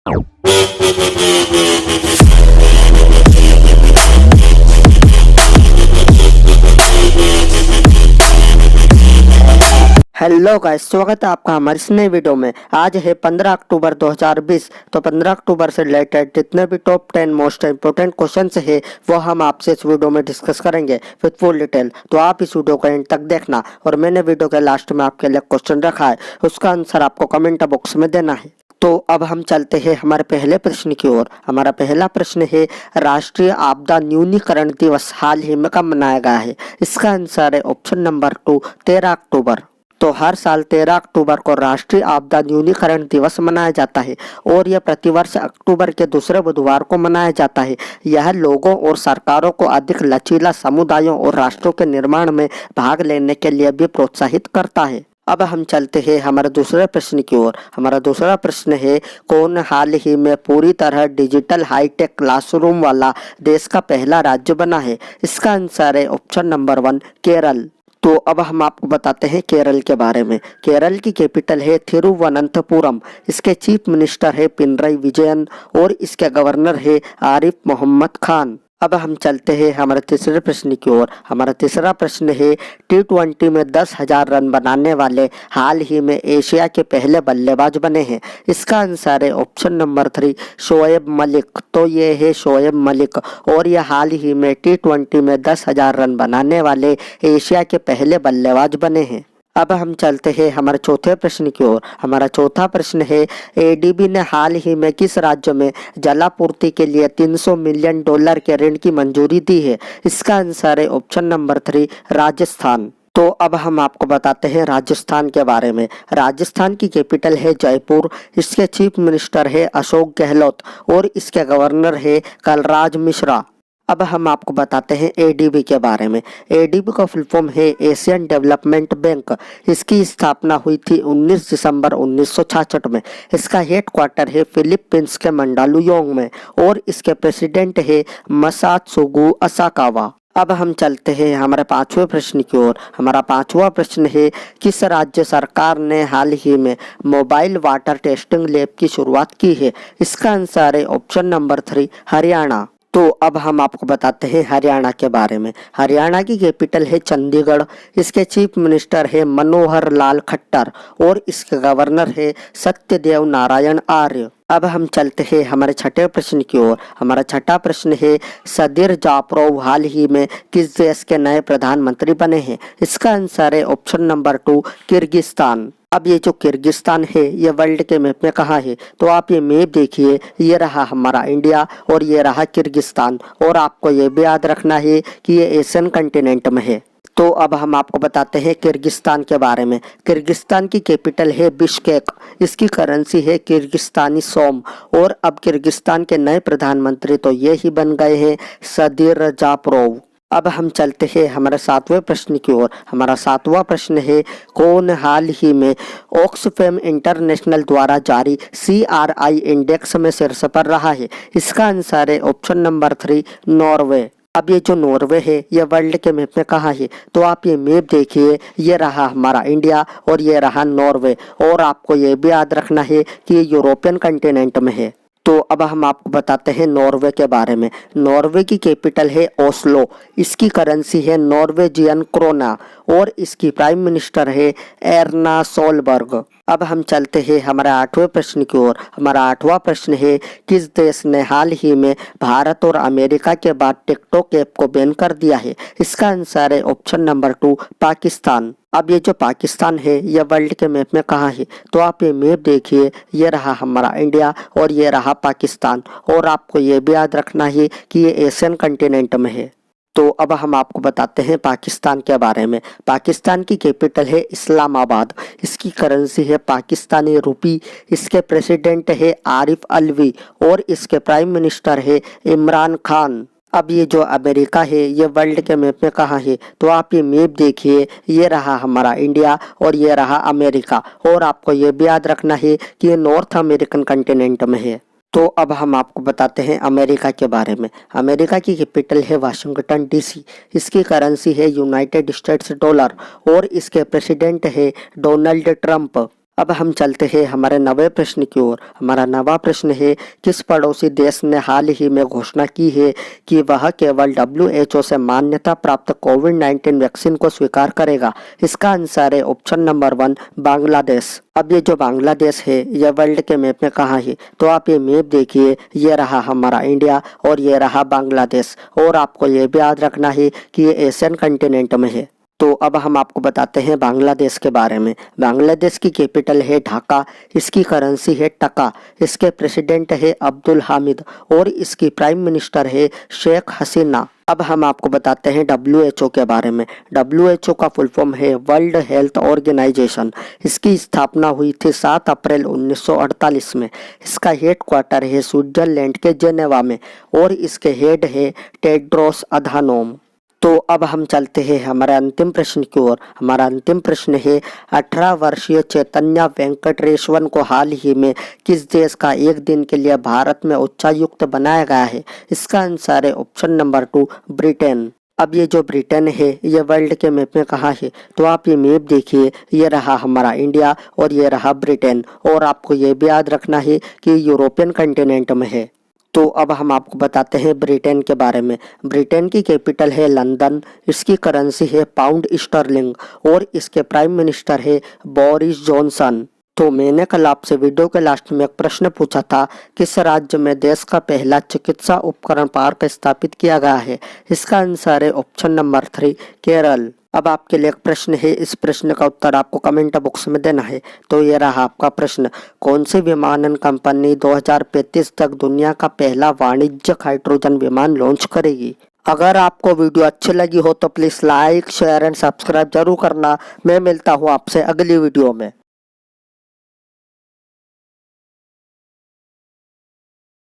Hello guys, स्वागत है आपका हमारे इस नए वीडियो में। आज है 15 अक्टूबर 2020। तो 15 अक्टूबर से रिलेटेड जितने भी टॉप 10 मोस्ट इंपोर्टेंट क्वेश्चंस है वो हम आपसे इस वीडियो में डिस्कस करेंगे विद फुल डिटेल। तो आप इस वीडियो को एंड तक देखना और मैंने वीडियो के लास्ट में आपके लिए क्वेश्चन रखा है, उसका आंसर आपको कमेंट बॉक्स में देना है। तो अब हम चलते हैं हमारे पहले प्रश्न की ओर। हमारा पहला प्रश्न है, राष्ट्रीय आपदा न्यूनीकरण दिवस हाल ही में कब मनाया गया है? इसका आंसर है ऑप्शन नंबर 2, 13 अक्टूबर। तो हर साल 13 अक्टूबर को राष्ट्रीय आपदा न्यूनीकरण दिवस मनाया जाता है और यह प्रतिवर्ष अक्टूबर के दूसरे बुधवार को मनाया जाता है। यह लोगों और सरकारों को अधिक लचीला समुदायों और राष्ट्रों के निर्माण में भाग लेने के लिए भी प्रोत्साहित करता है। अब हम चलते हैं हमारे दूसरे प्रश्न की ओर। हमारा दूसरा प्रश्न है, कौन हाल ही में पूरी तरह डिजिटल हाईटेक क्लासरूम वाला देश का पहला राज्य बना है? इसका आंसर है ऑप्शन नंबर 1, केरल। तो अब हम आपको बताते हैं केरल के बारे में। केरल की कैपिटल है थिरुवनंतपुरम। इसके चीफ मिनिस्टर है पिनराई विजयन और इसके गवर्नर है आरिफ मोहम्मद खान। अब हम चलते हैं हमारे तीसरे प्रश्न की ओर। हमारा तीसरा प्रश्न है, T20 में 10,000 रन बनाने वाले हाल ही में एशिया के पहले बल्लेबाज बने हैं। इसका आंसर है ऑप्शन नंबर 3, शोएब मलिक। तो ये है शोएब मलिक और यह हाल ही में T20 में 10,000 रन बनाने वाले एशिया के पहले बल्लेबाज बने हैं। अब हम चलते हैं हमारे चौथे प्रश्न की ओर। हमारा चौथा प्रश्न है, एडीबी ने हाल ही में किस राज्य में जलापूर्ति के लिए $300 मिलियन के ऋण की मंजूरी दी है? इसका आंसर है ऑप्शन नंबर 3, राजस्थान। तो अब हम आपको बताते हैं राजस्थान के बारे में। राजस्थान की कैपिटल है जयपुर। इसके चीफ मिनिस्टर है अशोक गहलोत और इसके गवर्नर है कलराज मिश्रा। अब हम आपको बताते हैं एडीबी के बारे में। एडीबी का फुल फॉर्म है एशियन डेवलपमेंट बैंक। इसकी स्थापना हुई थी 19 दिसंबर 1966 में। इसका हेडक्वार्टर है फिलीपींस के मंडालुयोंग में और इसके प्रेसिडेंट है मसात्सुगु असाकावा। अब हम चलते हैं हमारे पांचवें प्रश्न की ओर। हमारा पांचवा प्रश्न है, किस राज्य सरकार ने हाल ही में मोबाइल वाटर टेस्टिंग लैब की शुरुआत की है? इसका आंसर है ऑप्शन नंबर 3, हरियाणा। तो अब हम आपको बताते हैं हरियाणा के बारे में। हरियाणा की कैपिटल है चंडीगढ़। इसके चीफ मिनिस्टर है मनोहर लाल खट्टर और इसके गवर्नर है सत्यदेव नारायण आर्य। अब हम चलते हैं हमारे छठे प्रश्न की ओर। हमारा छठा प्रश्न है, सदीर जापरोव हाल ही में किस देश के नए प्रधानमंत्री बने हैं? इसका आंसर है ऑप्शन नंबर 2, किर्गिस्तान। अब ये जो किर्गिस्तान है ये वर्ल्ड के मैप में कहाँ है? तो आप ये मैप देखिए, ये रहा हमारा इंडिया और ये रहा किर्गिस्तान। और आपको ये भी याद रखना है कि ये एशियन कंटिनेंट में है। तो अब हम आपको बताते हैं किर्गिस्तान के बारे में। किर्गिस्तान की कैपिटल है बिश्केक। इसकी करेंसी है किर्गिस्तानी सोम और अब किर्गिस्तान के नए प्रधानमंत्री तो ये ही बन गए हैं सदीर जापरोव। अब हम चलते हैं हमारे सातवें प्रश्न की ओर। हमारा सातवां प्रश्न है, कौन हाल ही में ऑक्सफैम इंटरनेशनल द्वारा जारी CRI इंडेक्स में शीर्ष पर रहा है? इसका आंसर है ऑप्शन नंबर 3, नॉर्वे। अब ये जो नॉर्वे है ये वर्ल्ड के मैप में कहाँ है? तो आप ये मैप देखिए, ये रहा हमारा इंडिया और ये रहा नॉर्वे। और आपको ये भी याद रखना है कि ये यूरोपियन कंटिनेंट में है। तो अब हम आपको बताते हैं नॉर्वे के बारे में। नॉर्वे की कैपिटल है ओस्लो। इसकी करेंसी है नॉर्वेजियन क्रोना और इसकी प्राइम मिनिस्टर है एर्ना सोलबर्ग। अब हम चलते हैं हमारे आठवें प्रश्न की ओर। हमारा आठवां प्रश्न है, किस देश ने हाल ही में भारत और अमेरिका के बाद टिकटॉक ऐप को बैन कर दिया है? इसका आंसर है ऑप्शन नंबर 2, पाकिस्तान। अब ये जो पाकिस्तान है ये वर्ल्ड के मैप में कहाँ है? तो आप ये मैप देखिए, ये रहा हमारा इंडिया और ये रहा पाकिस्तान। और आपको ये भी याद रखना है कि ये एशियन कंटिनेंट में है। तो अब हम आपको बताते हैं पाकिस्तान के बारे में। पाकिस्तान की कैपिटल है इस्लामाबाद। इसकी करेंसी है पाकिस्तानी रुपी। इसके प्रेसिडेंट है आरिफ अलवी और इसके प्राइम मिनिस्टर है इमरान खान। अब ये जो अमेरिका है ये वर्ल्ड के मैप में कहाँ है? तो आप ये मैप देखिए, ये रहा हमारा इंडिया और ये रहा अमेरिका। और आपको ये भी याद रखना है कि ये नॉर्थ अमेरिकन कंटिनेंट में है। तो अब हम आपको बताते हैं अमेरिका के बारे में। अमेरिका की कैपिटल है वाशिंगटन DC। इसकी करेंसी है यूनाइटेड स्टेट्स डॉलर और इसके प्रेसिडेंट है डोनाल्ड ट्रंप। अब हम चलते हैं हमारे नवे प्रश्न की ओर। हमारा नवा प्रश्न है, किस पड़ोसी देश ने हाल ही में घोषणा की है कि वह केवल WHO से मान्यता प्राप्त कोविड-19 वैक्सीन को स्वीकार करेगा? इसका आंसर है ऑप्शन नंबर 1, बांग्लादेश। अब ये जो बांग्लादेश है ये वर्ल्ड के मैप में कहाँ है? तो आप ये मैप देखिए, ये रहा हमारा इंडिया और ये रहा बांग्लादेश, और आपको ये भी याद रखना है कि ये एशियन कंटिनेंट में है। तो अब हम आपको बताते हैं बांग्लादेश के बारे में। बांग्लादेश की कैपिटल है ढाका, इसकी करेंसी है टका, इसके प्रेसिडेंट है अब्दुल हामिद और इसकी प्राइम मिनिस्टर है शेख हसीना। अब हम आपको बताते हैं WHO के बारे में। WHO का फुल फॉर्म है वर्ल्ड हेल्थ ऑर्गेनाइजेशन। इसकी स्थापना हुई थी 7 अप्रैल 1948 में। इसका हेड क्वार्टर है स्विट्जरलैंड के जेनेवा में और इसके हेड है टेड्रोस अधानोम। तो अब हम चलते हैं हमारे अंतिम प्रश्न की ओर। हमारा अंतिम प्रश्न है, 18 वर्षीय चैतन्य वेंकटेश्वन को हाल ही में किस देश का एक दिन के लिए भारत में उच्चायुक्त बनाया गया है? इसका आंसर है ऑप्शन नंबर 2, ब्रिटेन। अब ये जो ब्रिटेन है ये वर्ल्ड के मैप में कहाँ है? तो आप ये मैप देखिए, ये रहा हमारा इंडिया और ये रहा ब्रिटेन, और आपको ये भी याद रखना है कि यूरोपियन कंटिनेंट में है। तो अब हम आपको बताते हैं ब्रिटेन के बारे में। ब्रिटेन की कैपिटल है लंदन, इसकी करेंसी है पाउंड स्टर्लिंग और इसके प्राइम मिनिस्टर है बोरिस जॉनसन। तो मैंने कल आपसे वीडियो के लास्ट में एक प्रश्न पूछा था, किस राज्य में देश का पहला चिकित्सा उपकरण पार्क स्थापित किया गया है? इसका आंसर है ऑप्शन नंबर 3, केरल। अब आपके लिए एक प्रश्न है, इस प्रश्न का उत्तर आपको कमेंट बॉक्स में देना है। तो ये रहा आपका प्रश्न, कौन सी विमानन कंपनी 2035 तक दुनिया का पहला वाणिज्यिक हाइड्रोजन विमान लॉन्च करेगी? अगर आपको वीडियो अच्छी लगी हो तो please like, share and subscribe जरूर करना। मैं मिलता हूँ आपसे अगली वीडियो में।